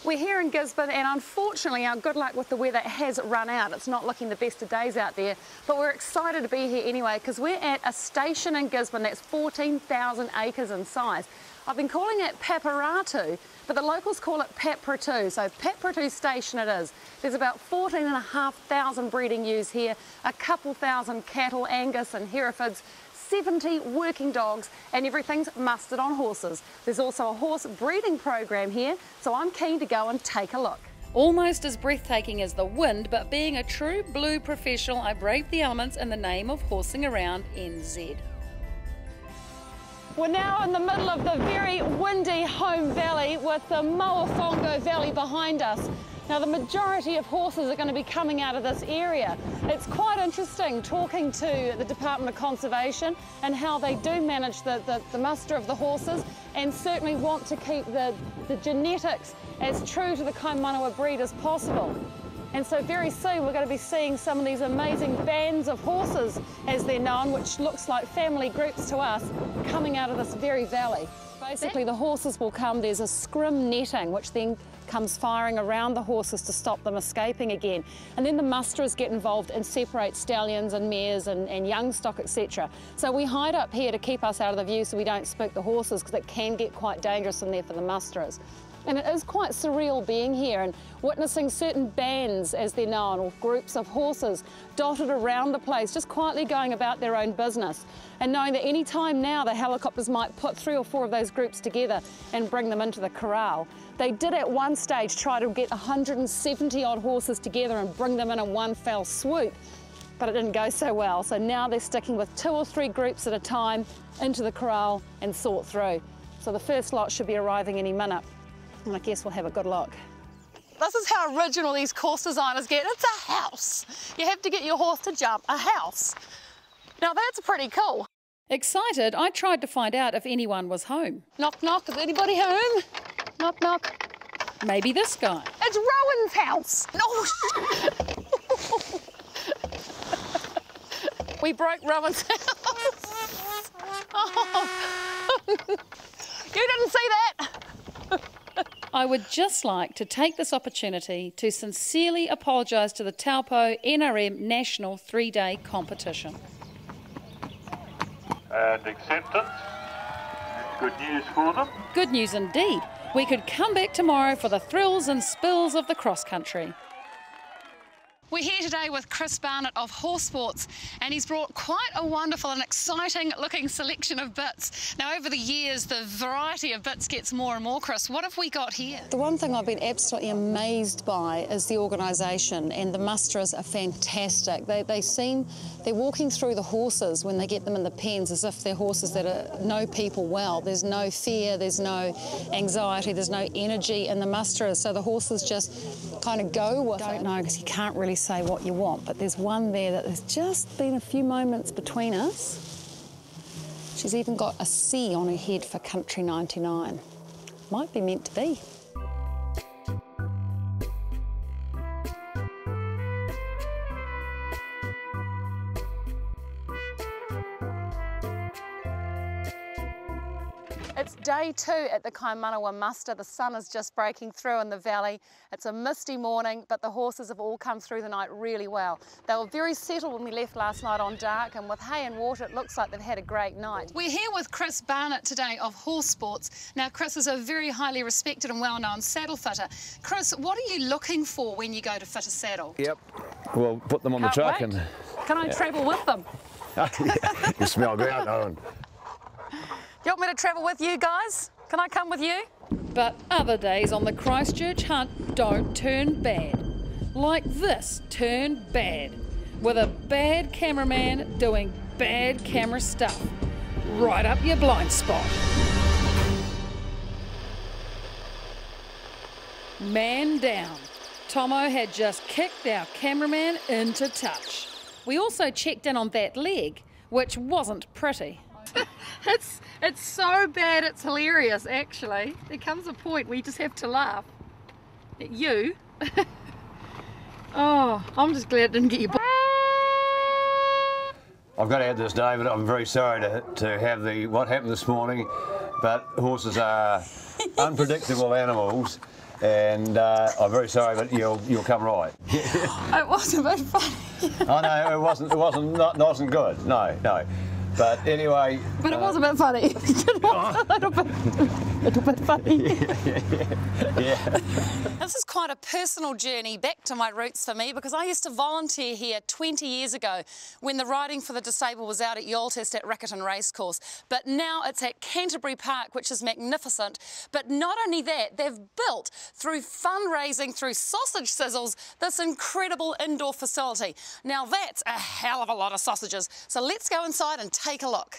We're here in Gisborne and unfortunately our good luck with the weather has run out. It's not looking the best of days out there, but we're excited to be here anyway because we're at a station in Gisborne that's 14,000 acres in size. I've been calling it Paparatu, but the locals call it Paparatu, so Paparatu Station it is. There's about 14,500 breeding ewes here, a couple thousand cattle, Angus and Herefords, 70 working dogs, and everything's mustered on horses. There's also a horse breeding program here, so I'm keen to go and take a look. Almost as breathtaking as the wind, but being a true blue professional, I braved the elements in the name of horsing around NZ. We're now in the middle of the very windy Home Valley with the Moafongo Valley behind us. Now the majority of horses are going to be coming out of this area. It's quite interesting talking to the Department of Conservation and how they do manage the muster of the horses and certainly want to keep the genetics as true to the Kaimanawa breed as possible. And so very soon we're going to be seeing some of these amazing bands of horses, as they're known, which looks like family groups to us, coming out of this very valley. Basically the horses will come, there's a scrim netting which then comes firing around the horses to stop them escaping again. And then the musterers get involved and separate stallions and mares and young stock, etc. So we hide up here to keep us out of the view so we don't spook the horses, because it can get quite dangerous in there for the musterers. And it is quite surreal being here and witnessing certain bands, as they're known, or groups of horses dotted around the place, just quietly going about their own business. And knowing that any time now the helicopters might put 3 or 4 of those groups together and bring them into the corral. They did at one stage try to get 170 odd horses together and bring them in one fell swoop, but it didn't go so well. So now they're sticking with 2 or 3 groups at a time into the corral and sort through. So the first lot should be arriving any minute. And I guess we'll have a good look. This is how original these course designers get. It's a house. You have to get your horse to jump a house. Now that's pretty cool. Excited, I tried to find out if anyone was home. Knock, knock, is anybody home? Knock, knock. Maybe this guy. It's Rowan's house. Oh, we broke Rowan's house. Oh. You didn't see that? I would just like to take this opportunity to sincerely apologise to the Taupo NRM National 3-day competition. And acceptance. Good news for them. Good news indeed. We could come back tomorrow for the thrills and spills of the cross country. We're here today with Chris Barnett of Horse Sports, and he's brought quite a wonderful and exciting looking selection of bits. Now over the years the variety of bits gets more and more, Chris. What have we got here? The one thing I've been absolutely amazed by is the organisation, and the musterers are fantastic. They're walking through the horses when they get them in the pens as if they're horses that know people well. There's no fear, there's no anxiety, there's no energy in the musterers, so the horses just kind of go with it. I don't know, because you can't really say what you want, but there's one there that there's just been a few moments between us. She's even got a C on her head for Country 99. Might be meant to be. It's day 2 at the Kaimanawa muster. The sun is just breaking through in the valley. It's a misty morning, but the horses have all come through the night really well. They were very settled when we left last night on dark, and with hay and water, it looks like they've had a great night. We're here with Chris Barnett today of Horse Sports. Now, Chris is a very highly respected and well-known saddle fitter. Chris, what are you looking for when you go to fit a saddle? Yep, we'll put them on the truck and... Can I travel with them? You smell great, Owen. You want me to travel with you guys? Can I come with you? But other days on the Christchurch hunt don't turn bad. Like this turned bad. With a bad cameraman doing bad camera stuff. Right up your blind spot. Man down. Tomo had just kicked our cameraman into touch. We also checked in on that leg, which wasn't pretty. It's so bad it's hilarious, actually. There comes a point where you just have to laugh. At you. Oh, I'm just glad it didn't get you. I've got to add this, David. I'm very sorry to have what happened this morning, but horses are unpredictable animals, and I'm very sorry, but you'll come right. It was a bit funny. I know it wasn't good. No. But anyway. But it was a bit funny. It was a little bit funny. Yeah. This is quite a personal journey back to my roots for me, because I used to volunteer here 20 years ago when the Riding for the Disabled was out at Yoltest at Riccarton Racecourse. But now it's at Canterbury Park, which is magnificent. But not only that, they've built, through fundraising, through sausage sizzles, this incredible indoor facility. Now that's a hell of a lot of sausages. So let's go inside and take a look.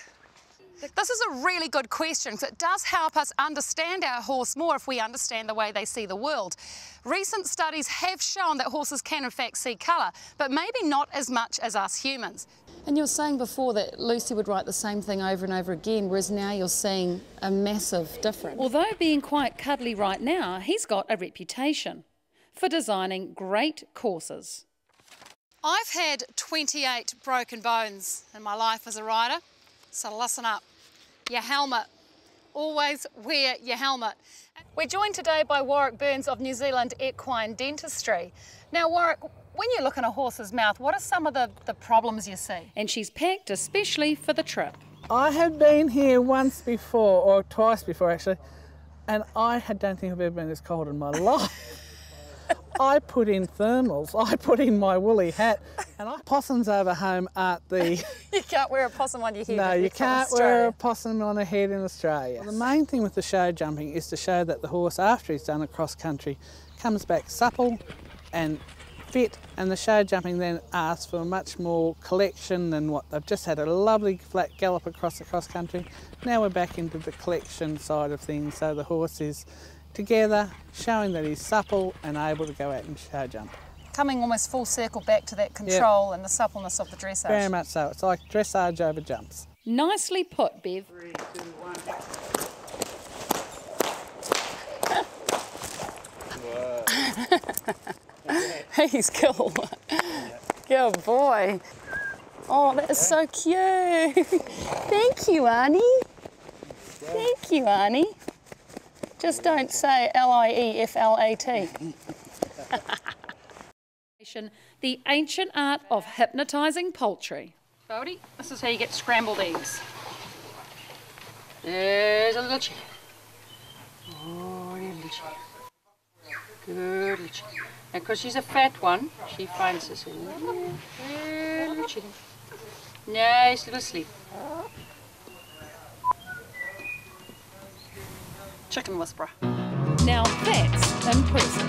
This is a really good question, because it does help us understand our horse more if we understand the way they see the world. Recent studies have shown that horses can in fact see colour, but maybe not as much as us humans. And you were saying before that Lucy would write the same thing over and over again, whereas now you're seeing a massive difference. Although being quite cuddly right now, he's got a reputation for designing great courses. I've had 28 broken bones in my life as a rider, so listen up. Your helmet. Always wear your helmet. We're joined today by Warwick Burns of New Zealand Equine Dentistry. Now Warwick, when you look in a horse's mouth, what are some of the problems you see? And she's packed especially for the trip. I have been here once before, or twice before actually, and I don't think I've ever been this cold in my life. I put in thermals, I put in my woolly hat, and possums over home aren't the... You can't wear a possum on your head. No, you can't wear a possum on a head in Australia. The main thing with the show jumping is to show that the horse, after he's done a cross country, comes back supple and fit, and the show jumping then asks for much more collection than what they've just had a lovely flat gallop across the cross country. Now we're back into the collection side of things, so the horse is together, showing that he's supple and able to go out and show jump. Coming almost full circle back to that control and the suppleness of the dressage. Very much so. It's like dressage over jumps. Nicely put, Bev. 3, 2, 1. He's cool. Good boy. Oh, that is so cute. Thank you, Arnie. Thank you, Arnie. Just don't say L-I-E-F-L-A-T. The ancient art of hypnotising poultry. Bodie, this is how you get scrambled eggs. There's a little chick. Oh, little chick. Good little chick. And because she's a fat one, she finds this little chicken. Nice little sleep. Chicken whisperer. Now that's impressive.